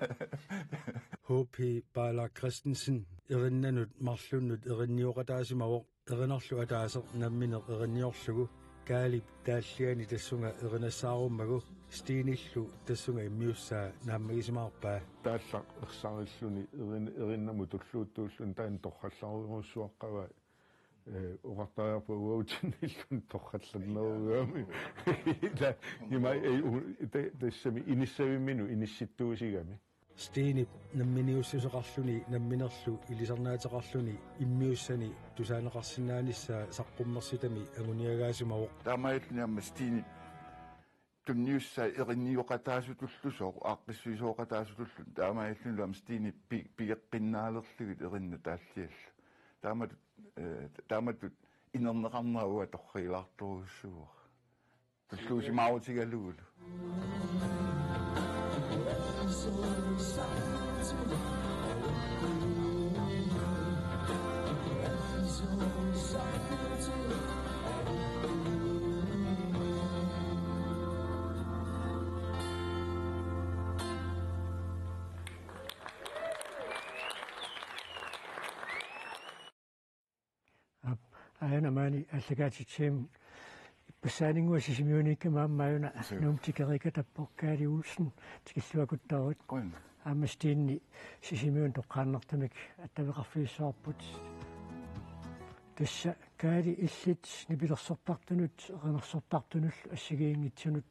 H.P. Bala Christensen эриннанут марлуннут эринниоқатаасимавоқ эринарлу атаасеқ намминеқ эринниорлугу Гаалип тааллиани тассунга эринассааруммагу стиниллу тассунга иммиуссаа нааммагисимаарпаа тааллақ ерсариллуни эриннаму туллууттууллун таан торхаллааруйруссуаққава угартариарпу уаутинниллун торхалланнеругаами имай тассами иниссавиммину инисситтуусигами стинип намминиуссусеқарлуни намминерлу илисарнаатеқарлуни иммиуссани тусаанеқарсинааниссаа саққуммерситами агуниагаасимавоқ таамаиллуниамма стини тунниуссаа эринниоқатаасутуллусоо ааққиссуисооқатаасутуллу таамаиллуниам стини пигеққиннаалерлугит эринна тааллиалла тааматут инернеқарнерауа торрилаарторуссуа туллуусимаавутигалугулу аянамани аллагаатитсиим пассаанингуасисимиуниккамааммаюна нуумтикерика таппоркаали Олсен тикиллуакуттаарут аамастиинни сисимиун тоққааннартамик аттавеқарфииссуарпут тасса каали иллит нипилерсортартунут эринерсортартунуллу ассигиингитсунут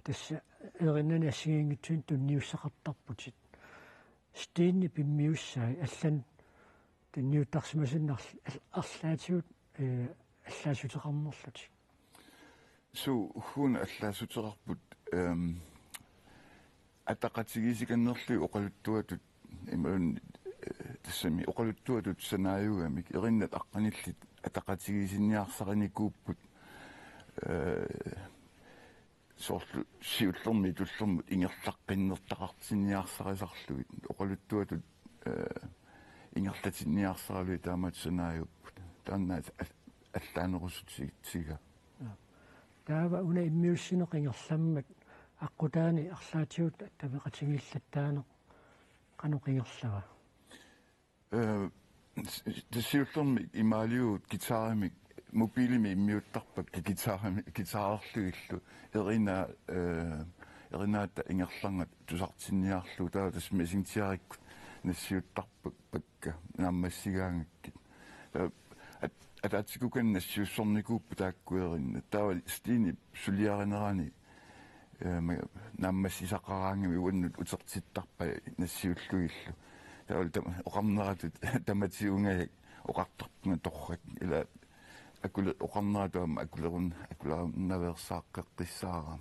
тасса эриннани ассигиингитсуин тунниуссақартарпутит стиинни пиммиуссаи аллан тунниуттарсимасиннарл арлаатигут аллаасутеқарнерлутик су хун аллаасутеқарпут атақатигисиканнерлу оқалуттуатут имаун тассами оқалуттуатут санааюгамик эриннат аққаниллит атақатигисинниарсараникууппут сорлу сиуллерми туллермут ингерлаққиннертақартинниарсарисарлугит оқалуттуатут ингерлатинниарсаралуи таамаат санааюппут тааннаат аллаанерусутигитсига таава уна иммиуссинеқ ингерламмат аққутаани арлаатиут тавеқатингиллаттаане қануқингерлава тасиуллерми имаалиуут гитаарамик мобилими иммиуттарпак гитаарарлугиллу эринаата ингерлангат тусартинниарлу таа тас мессинтиарикку нассиуттарпак пакка нааммассигаангаккит атаатсикукан нассиуссорникууппу тааккуеринна таа стини сулиаринерани нааммассисақараангами уаннут утертиттарпа нассиуллугиллу таавал оқарнератут таматиунгаяк оқартарпунга торрак ила акула оқарнератуама акулеруннаверсааққеққиссаарама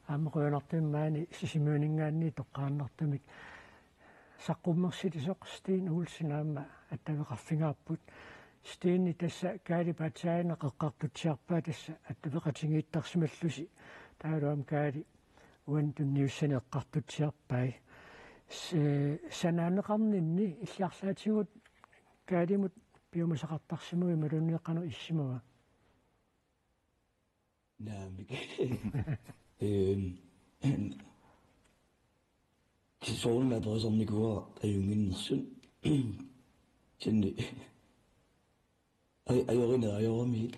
аммақуянартиммаани сисимуунингаанни тоққааннартамик саққуммерситисоқ стин уулсинаама аттавеқарфингаарпут стинни тасса каалипатсаана қеққартутсиарпаа тасса аттавеқатингииттарсималлуси таалуам каали уан тунниуссани эққартутсиарпай санаанеқарнинни иллиарлаатигут каалимут пиумасақартарсимуи малунниэққану иссимава наамик кисоорна тоосорникуа аюнгиннерсун тинни айорами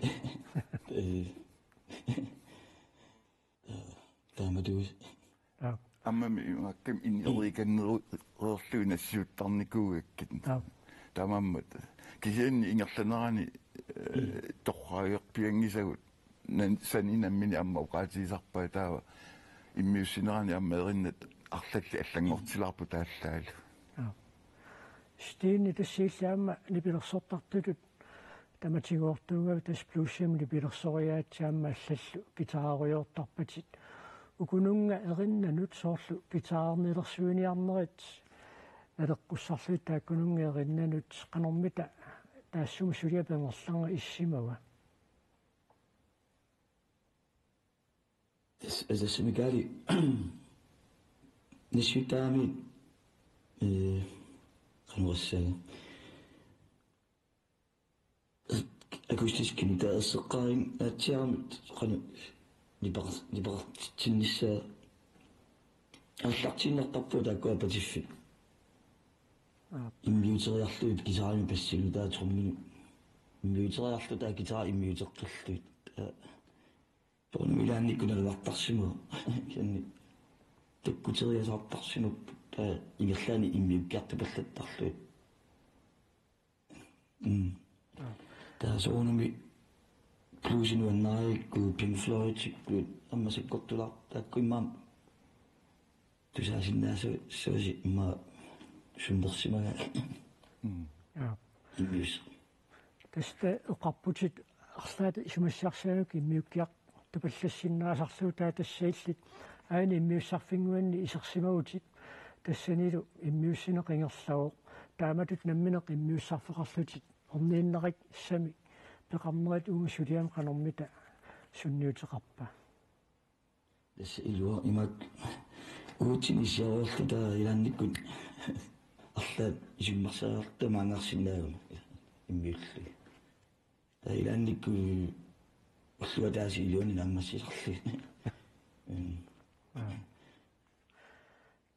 таамадуус аммами уаккам иннериканнеруерлуинассиуттарникуугаккит таамаммат кисианни ингерланерани торраайерпиангисагут санинаммини амма уqaатисарпаа таава иммиуссинерани амма ериннат арлалли аллангортилаарпу тааллаалу стини тассииллаама нипилерсортартулут таматигуортуугав тас плюссиам нипилерсориаатсаама аллаллу гитааруйортарпатит укунунга ериннанут соорлу гитаарнилерсуиниарнерит алеққуссарлуит тааккунунга ериннанут қанормита таассума сулиапангерланга иссимава as a semigari nishitami kanwassala akustiski mitaaseqqarin aatsiaramut qanu lipartinissa аллартиннартарпу тааккуа патиффи иммиутериарлуит гитаарами пассилу таатормину иммиутериарлу таа гитаар иммиутеққиллуит тонмилаанни куналуартарсиму кянни таккутериасаартарсиму таа ингерлаани иммиуккиартупаллаттарлуит таа соонами плюсинуаннариикку Pink Floyd-икку аммасиккортулаар тааккуиммаам тусаасиннаасу сооси имма сумдерсимага иммиус таста уқарпутит арлаат исумассарсаанук иммиуккиар тупаллассиннаасарлуу таатассаиллит аани иммиуссарфингуанни исерсимагутит тассанилу иммиуссинеқингерлавоқ тааматут намминеқ иммиуссарфеқарлутит орнииннерик сами пеқарнерит ума сулиам қанормита сунниутеқарпа тасса илуа имак уутинисиаруарлута илаанниккут арлаат исуммарсаартамаангаарсинаагума иммиулли та илаанникку уллуатааси илуани нааммассисарли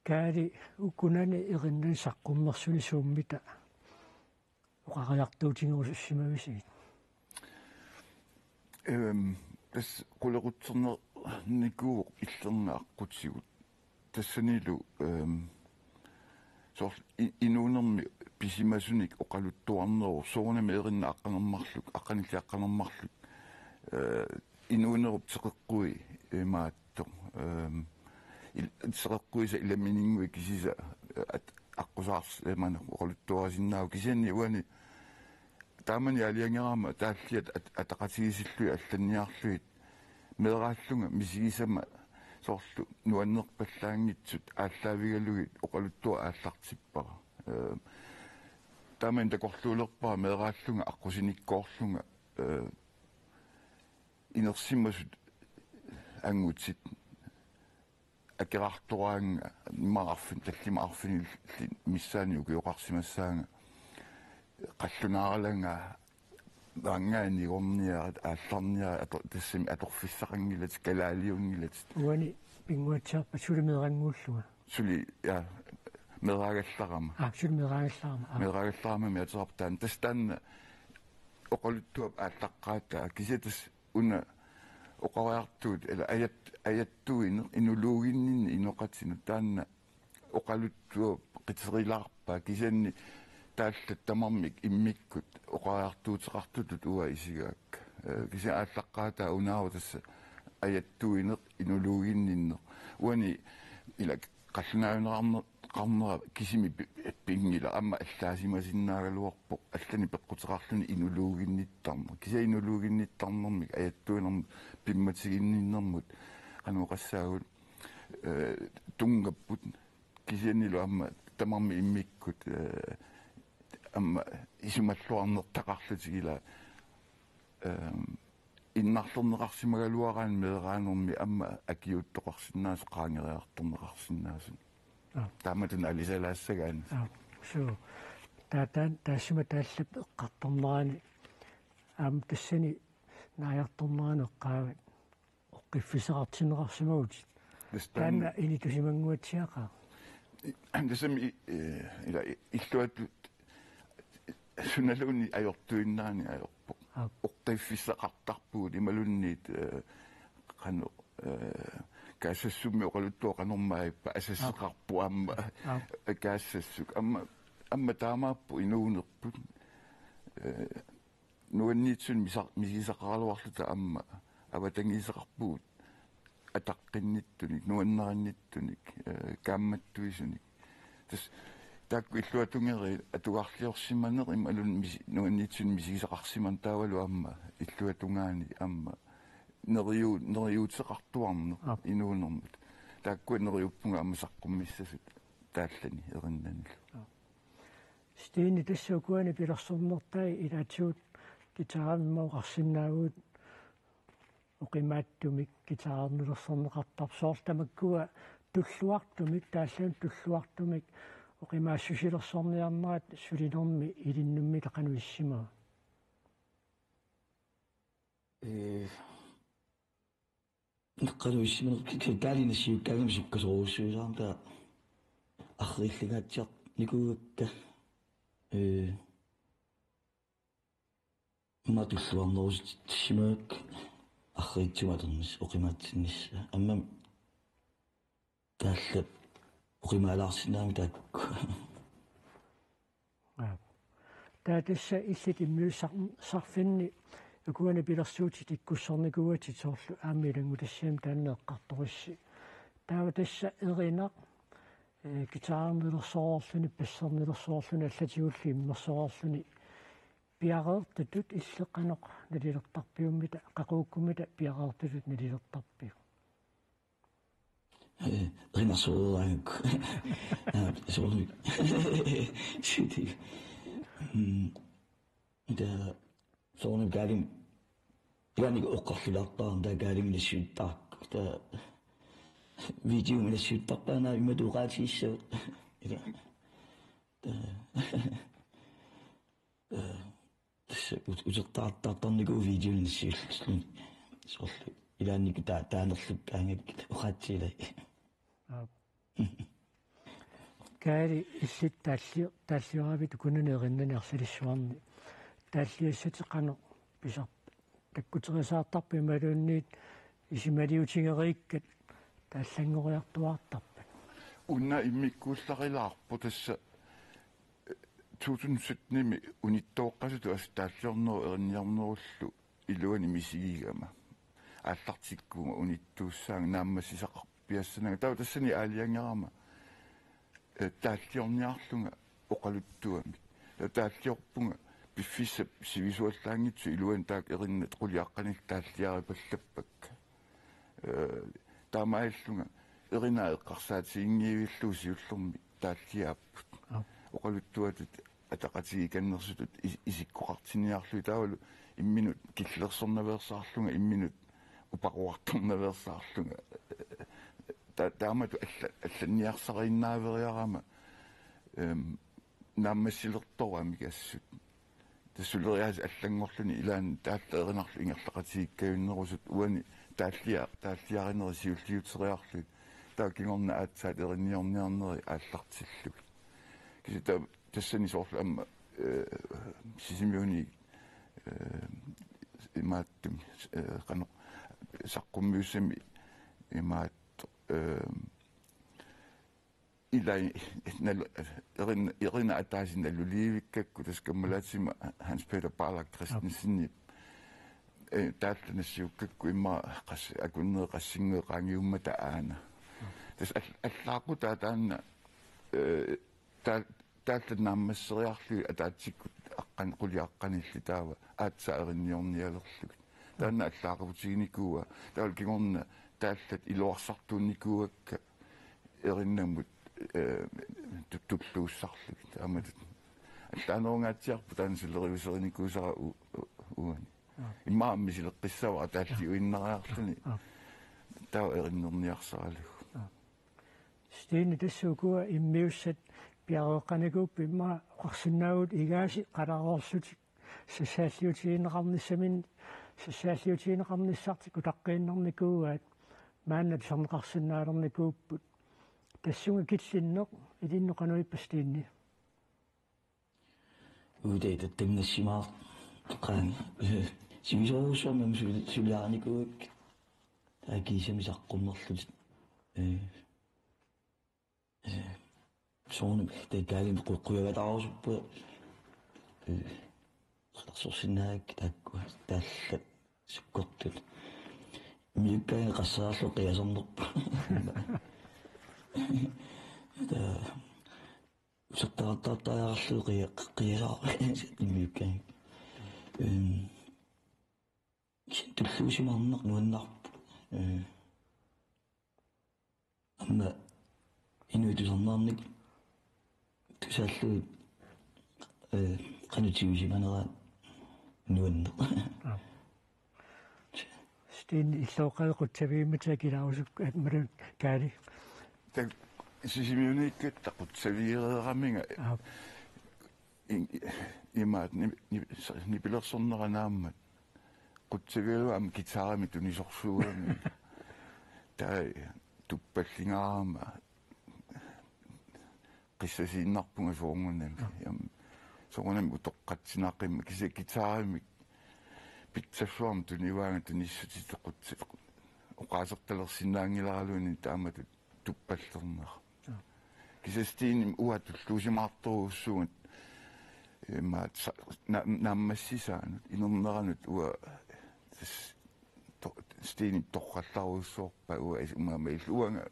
каари укунани ериннан саққуммерсуни сууммита оқариартуутингерусимависигит тас qullerutsernernikuu иллернааққутсигут тассанилу сор инуунерми писимасуник оқалуттуарнеру соонами еринна аққангермарлук аққаниллиаққангермарлук инуунеруп теқеққуи маатто теқеққуиса иламинингуи кисиса аққусаарс эмана оқалуттуарасиннаау кисианни уани таамани алиангерама тааллиат атақатигисиллуи алланниарлуит мерааллунга мисигисама соорлу нуаннерпаллаангитсут ааллаавигалугит оқалуттуа ааллартиппара тааман такорлуулерпаа мерааллунга аққусиниккоорлунга инерсиммасут ангутсит акерартуаанга мараффин таллимаарфини миссаани укиоқарсимассаанга қаллунаараланга вангаани горниаат аалларниа тассими аторфиссақангилат калаалиунгилат уани пингуатсаарпа сулимерангууллуга сули я мераагалларама сулимераагалларама мераагалларама миатераптаан тастаанна oqaluttuap aallaqqaataa kisiatas una oqariartuut ila ajattuineq inuluuginninni inoqatsinu taanna oqaluttuap qiterilaarpaa kisianni taallat tamarmik immikkut oqariartuuteqartutut uа isigaakka kisia ааllaqqaataa unaaru tassa ajattuineq inuluuginninneq uani ila qallunaayuneqarnera kisimi pingila amma allaasimasinnaaгаluарпо аллани пеққутеқарлуни инулуугинниттарма кися инулуугинниттарнэрмик аятtuinermu пимматигинниннэрмут кануқассаагут тунгаппут кисианнилу амма тамарми иммиккут амма исумаллуарнертақарлутигила иннарлернеқарсимагалуараан меэраанерми амма акиуттоқарсинаасо qaangeриарторнеқарсинаасу тааматун алисалаассагаан су таатан таасима тааллап эққарторнерани аам тассани нааяарторнерани эққаават оққиффисеқартинеқарсимагут таанна инитусимангуатсиақаа тассами ила иллуату суналуни ajortuinnaani ajorpo oqqiffiссақартарпуут ималунниит qanu kaasassummi oqaluttuo qanormaippa asassaqarpu amma kaasassuk amma taamaappu inuunerput nuanniitsun misisaqaraluarluta amma avatangiiseqarpuut ataqqinnittuni nuannerinittunik kaammattuisunik tas taakku illuatungeri atugarliorsimaneq imalun nuanniitsun misisaqarsiman taavalu amma illuatungaani amma neriuuteqartuarne inuunermut taakku neriuppunga ammasaqqummissasut тааллани эриннанилу стини тассукуани пилерсорнертай илаатсуут китаараммауқарсинаагуут оқимааттумик китаарнулерсорнеқартар соортамаккуа туллуартумик тааллаан туллуартумик оқимаассусилерсорниарнерат сулинерми илиннумми тақануиссимаа наққалуиссимаа китаалинассиуккаагамсуккасоруссуисаарта арриллигаатсиар никугакка матуллуарнерус симаак арриитсуматернис оқимаатсиннисса аммам тааллап оқимаалаарсинаами таакку таатасса иллит иммиуссарфинни укуани пилерсуути тиккуссорникуати соорлу аамилангулассиам тааннеэққарторисси таава тасса эринақ гитаарнилерсоорлуни пассернилерсоорлуни аллатигулли иммерсоорлуни пиареертутут иллеққаноқ налилертарпиуммита қақууккумита пиареертутут налилертарпиу ринасоораанг сооли шити да соонэ галим яник оққарлилартаа да галимнисsuittaaq та видеомнисsuittарпаана имадуqaatiissut ила утертаартарторнику видеомнисsuullу соорлу илааник таанерлуккаангак уqaatiилай каари иллит тааллиоравит кунунеериннани арсалиссуарни тааллиассатеқано писар таккутерисаартарпи малуунниит исималиутингерииккат тааллангориартуартарпат унна иммиккуулларилаарпу тасса 2017-ними униттооққасуту ас тааллиорнеру эринниарнеруллу илуани мисигигама ааллартиккума униттууссаанг нааммассисақар пиассанага таа тассани аалиангерама тааллиорниарлунга оқалуттуами тааллиорпунга пиффисса сивисуаллаангитсу илуан таак эриннат қулиаққанил тааллиари паллаппакка таамаиллунга эринаа эққарсаатиингиивиллуу сиуллерми тааллиааппут оқалуттуатут атақатиги каннерсутут исиккоқартиниарлуи таавалу имминут киллерсорнаверсаарлунга имминут упақуарторнаверсаарлунга таамату алланниарсарииннаавериарама нааммассилерторами кассут тассулериаас аллангорлуни илаан таалла эринарлу ингерлақатигиккаюннерусут уани тааллиаринери сиуллиутериарлут таакингорна аатсаат эринниорниарнери ааллартиллуг киса тассани соорлу амма сисимиуни имааттум qano saqqummiussami imaat ilai erina ataasin alluliivikkakku taskammalaatsima Hans Peter Barlach Christensen taallanassiukkakku imma qas akunneeqassingeeqaangiummata aana tas allaaqqutaa taanna таалланнааммассериарлуи атаатсиккут аққан қулиаққанилли таава аатсаеринниорниалерлуг таанна аллаақавутигиникууа таал кигорна тааллат илуарсартуунникууакка эриннаммут туттуллууссарлуг тааматут аллаанеругаатсиарпу таан силеривисериникуусара уани имаамми силеққиссава таалли уиннериарлуни таа эриннерниарсаралуг стейни тассуукуа иммиуссат пиароққанагууппи имма оқарсинаагут игааси қалароорсутик сассааллиутигинеқарниссамин сассааллиутигинеқарниссартик утаққииннэрникууаат мааннат сорнеқарсинаалерникууппут тассунга киллиннеқ илинноқануиппастиинни удейта тэмнэсимаар qaani симисоруусуармам сулаарникуак таакисамисаққуммерлут соонum текалин қуйаватаарусуппу qeqsorsinnaak taakku таалла суккортут миуккаи qassaalu qiasornerpa да сертаартаартаярарлу qiasаа миуккаи туллуусимарнеқ нуаннарпу амма инуитусарнаарник тусааллуут qanutiusimaneraa nuanneq стин иллооqaequtsaviimata kilausuk atmalun kaali так сисимиуниккат тақутсавиерераминга имаат нипилерсорнеранааммат qutsaviuam gitaarammi tunisorsuugami taa tuppallingaraama qissasiinnarpunga soorngunam soornam utoqqatsinaaqimma kisa gitaarammi pitsaffluarm tuniwaanga tunissutitequtsi oqaasertalersinnaangilaraluuni taamatu tuppallerner kisastiin uatulluusimaartoruussugut maat nammassisaanut inerneranut ua stiinit torrallaruussuorpa ua isumamailluanga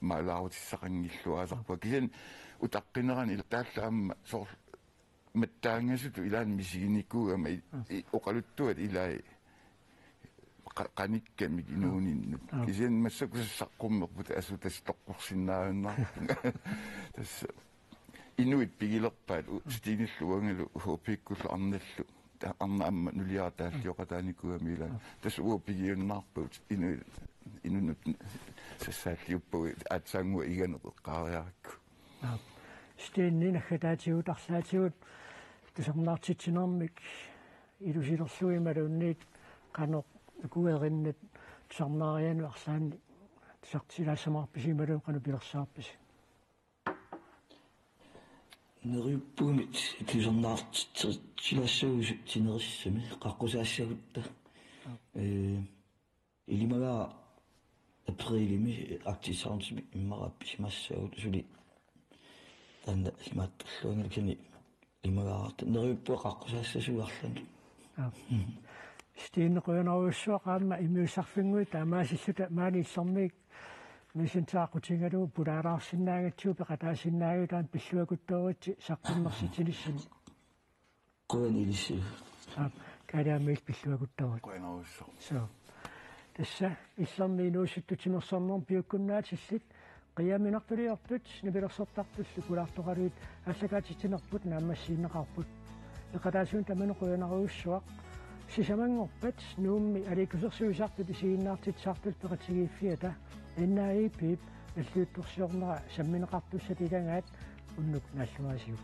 maalaarutissaqangilluaasarpa kisan utaqqinnerani taallaamma soor mattaangasutu ilaan misiginikkuugama oqaluttuat ilai qanikkamik inuuninnut kisan massakusaqqummerput asutas toqqorsinnaannar tas inuit pigilerpaat stiinilluangalu huupikkullu arnallu arna amma nuliaataalliuqataanikuamiila tas uopigiunnaarput inunut sassaalliuppu aatsaangua iganeqaariarakku стинни нахатаатигут арлаатигут тусарнаартитсинермик илусилерлуималуунниит канеқ куериннат тусарнаариану арлаанни тусартилаассамаарписималуу кану пилерсаарпис нериппумит тусарнаартитсилассагусу тинериссами қаққусаассагутта илимага априлими актисаунсми иммарапписимассагут сули танна имааттерлуангилкини имагаарт нериппуа қаққусаассасуарлани стииннеқуйанаруйуссуақаама имиусарфингуи таамаасиллута мааниллэрмик мисинтаақутингалуу пулаалаарсинаагатсуу пеқатаасинаагатаан пиллуакуттооритси саққуммерситилиссани қуанилисси калаамил пиллуакуттоорит қуанаруссоо со тасса иллэрми инуусуттутимерсарнерм пиуккуннаатиллит қиаминартулиорпут нибилерсертартуллу пулаартоқалуит аллагаатитинерпут наамассииннеқарпут пеқатаасуун таманеқуйанаруйуссуақ сисамангорпат нуумми аликусерсуисартут исигиннаартитсаартут пеқатигииффиата иннаипип аллуутторсиорнера самминеқартуссат илагаат уннук нааллуаасиу